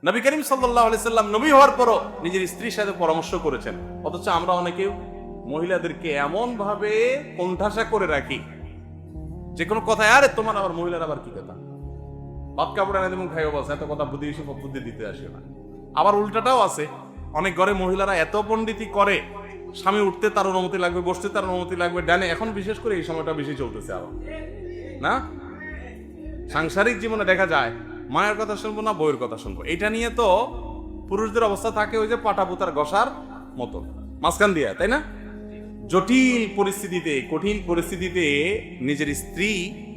নবী করিম সাল্লাল্লাহু আলাইহি সাল্লাম নবী হওয়ার পরও নিজের স্ত্রীর সাথে পরামর্শ করেছেন, অথচ আমরা অনেকে মহিলাদেরকে এমন ভাবে কোণঠাসা করে রাখি যে কোনো কথায়, আরে তোমার আবার মহিলার আবার কি কথা, ভাত কাপড় এনে দেবো খাইও, বলছে এত কথা বুদ্ধি বেশি বুদ্ধি দিতে আসে না। আবার উল্টাটাও আছে, অনেক ঘরে মহিলারা এত পণ্ডিতি করে, স্বামী উঠতে তার অনুমতি লাগবে, বসতে তার অনুমতি লাগবে, ডানে। এখন বিশেষ করে এই সময়টা বেশি চলতেছে আবার, না? সাংসারিক জীবনে দেখা যায় মায়ের কথা শুনবো না বউয়ের কথা শুনবো, এটা নিয়ে তো পুরুষদের অবস্থা থাকে ওই যে পাটাপুতার গসার মতো মাঝখান দিয়ে, তাই না? জটিল পরিস্থিতিতে, কঠিন পরিস্থিতিতে নিজের স্ত্রী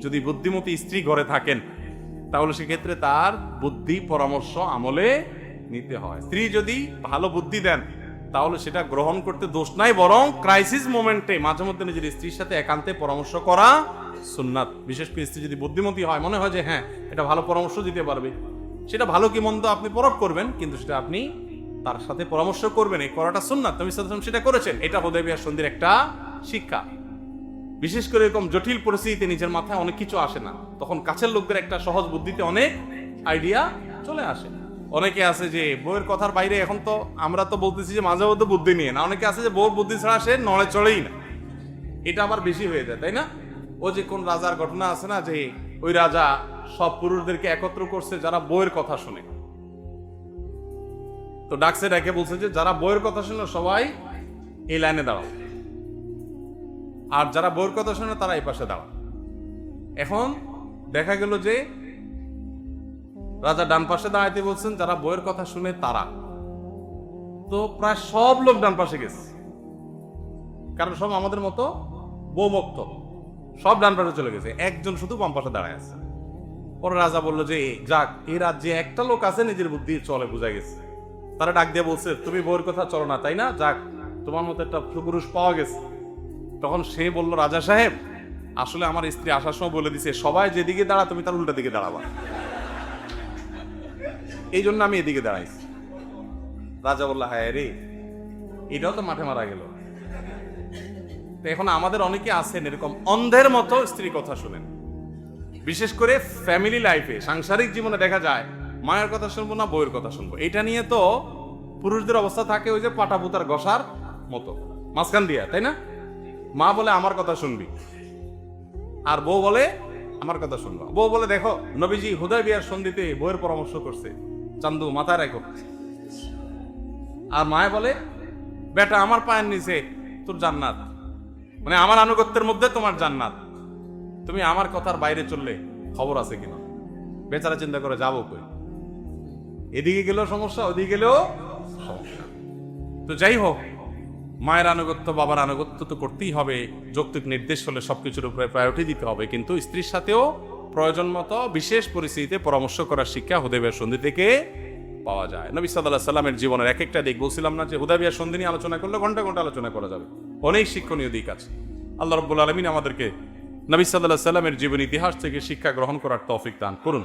যদি বুদ্ধিমতী স্ত্রী ঘরে থাকেন, তাহলে সেক্ষেত্রে তার বুদ্ধি পরামর্শ আমলে নিতে হয়। স্ত্রী যদি ভালো বুদ্ধি দেন তাহলে সেটা গ্রহণ করতে দোষ নাই, বরং ক্রাইসিস মোমেন্টে মাঝে মধ্যে নিজের স্ত্রীর সাথে একান্তে পরামর্শ করা সুন্নাত। বিশেষ করে স্ত্রী যদি বুদ্ধিমতী হয়, মনে হয় যে হ্যাঁ এটা ভালো পরামর্শ দিতে পারবে, সেটা ভালো কি মন্দ আপনি পরখ করবেন, কিন্তু সেটা আপনি তার সাথে পরামর্শ করবেন, এই করাটা সুন্নাত। নবী সাল্লাল্লাহু আলাইহি ওয়াসাল্লাম সেটা করেছেন। এটা হুদায়বিয়ার সন্ধির একটা শিক্ষা। বিশেষ করে এরকম জটিল পরিস্থিতিতে নিজের মাথায় অনেক কিছু আসে না, তখন কাছের লোকদের একটা সহজ বুদ্ধিতে অনেক আইডিয়া চলে আসে। অনেকে আছে যে বউয়ের কথার বাইরে, এখন তো আমরা তো বলতেছি যে মাঝে মধ্যে বুদ্ধি নিয়ে না, অনেকে আছে যে বউর বুদ্ধি ছাড়া সে নড়ে চড়েই না, এটা আবার বেশি হয়ে যায়, তাই না? ও যে কোন রাজার ঘটনা আছে না, যে ওই রাজা সব পুরুষদেরকে একত্র করছে যারা বউয়ের কথা শুনে, তো ডাকছে, ডাকে বলছে যে যারা বউয়ের কথা শুনে সবাই এই লাইনে দাঁড়াও, আর যারা বউয়ের কথা শুনে তারা এই পাশে দাঁড়াও। এখন দেখা গেল যে রাজা ডান পাশে দাঁড়াইতে বলছেন, যারা বউয়ের কথা শুনে তারা, তো প্রায় সব লোক ডান পাশে গেছে, কারণ সব আমাদের মতো বউ ভক্ত, সব ডান পাশে চলে গেছে, একজন শুধু বাম পাশে দাঁড়ায় আছে। পরে রাজা বললো যে যাক, এই রাজ্যে একটা লোক আছে নিজের বুদ্ধি চলে, বোঝা গেছে। তারা ডাক দিয়ে বলছে, তুমি বউয়ের কথা চলো না, তাই না? যাক, তোমার মতো একটা সুপুরুষ পাওয়া গেছে। তখন সে বলল, রাজা সাহেব, আসলে আমার স্ত্রী আসার সময় বলে দিছে সবাই যেদিকে দাঁড়া তুমি তার উল্টা দিকে দাঁড়াবা, এই জন্য আমি এদিকে দাঁড়াইছি। রাজা বলল, হ্যাঁ রে, এটাও তো মাঠে মারা গেল। তো এখন আমাদের অনেকে আছেন এরকম অন্ধের মতো স্ত্রী কথা শুনেন। বিশেষ করে ফ্যামিলি লাইফে, সাংসারিক জীবনে দেখা যায় মায়ের কথা শুনবো না বউয়ের কথা শুনবো, এটা নিয়ে তো পুরুষদের অবস্থা থাকে ওই যে পাটাপুতার গসার মতো মাঝখান দিয়া, তাই না? মা বলে আমার কথা শুনবি, আর বউ বলে আমার কথা শুনবো। বউ বলে, দেখো নবীজি হুদায়বিয়ার সন্ধিতে বউয়ের পরামর্শ করছে, চান্দু মাথায় রাখো। আর মায়ে বলে, বেটা আমার পায়ের নিচে তোর জান্নাত, মানে আমার আনুগত্যের মধ্যে তোমার জান্নাত, তুমি আমার কথার বাইরে চললে খবর আছে কিনা। বেচারা চিন্তা করে, যাবো কই, এদিকে গেলেও সমস্যা, ওদিকে গেলেও সমস্যা। তো যাই হোক, মায়ের আনুগত্য বাবার আনুগত্য তো করতেই হবে, যৌক্তিক নির্দেশ হলে সবকিছুর উপরে প্রায়োরিটি দিতে হবে, কিন্তু স্ত্রীর সাথেও প্রয়োজন মতো বিশেষ পরিস্থিতিতে পরামর্শ করার শিক্ষা হুদায়বিয়ার সন্ধি থেকে পাওয়া যায়। নবী সাল্লাল্লাহু আলাইহি সাল্লামের জীবনের এক একটা দিক, বলছিলাম না যে হুদায়বিয়ার সন্ধি নিয়ে আলোচনা করলে ঘন্টা ঘন্টা আলোচনা করা যাবে, অনেক শিক্ষণীয় দিক আছে। আল্লাহ রাব্বুল আলামিন আমাদেরকে নবী সাল্লাল্লাহু আলাইহি সাল্লামের জীবন ইতিহাস থেকে শিক্ষা গ্রহণ করার তৌফিক দান করুন।